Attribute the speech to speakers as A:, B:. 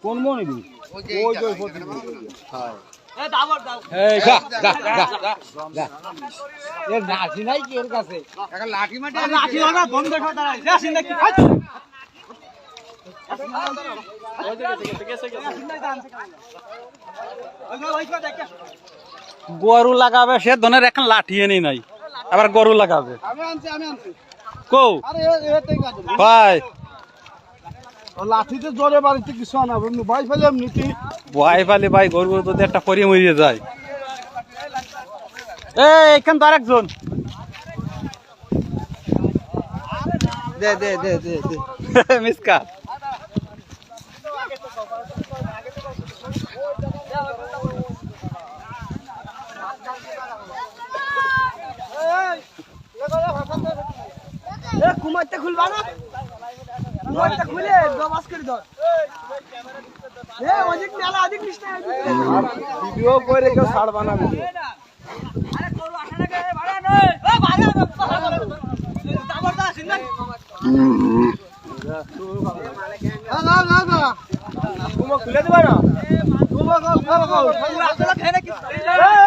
A: কোন মনে লাঠি নাই কি ওর কাছে লাঠি মাটি লাঠি বন্ধ গরু লাগাবে সে ধনের এখন লাঠি এনে নাই আবার গরু লাগাবে কৌ ভাই লাঠিতে জোরে বাড়িতে কিছু আনা ভাই ফেলে এমনিতে ভয় ফেলে ভাই গরু যদি একটা পরে মরিয়ে যায় এখান তো আরেকজন দে দে দে দে দে মিসকা কুমারটা খুলবা না কুমারটা খুলে জবাস করে দাও অধিক মেলা অধিক ভিডিও করে কেউ ছাড়বা না ভিডিও আরে করো আসা না কে ভাড়া নয় ও ভাড়া জবরদস্ত না না না না তুমি খুলে দিবা না তুমি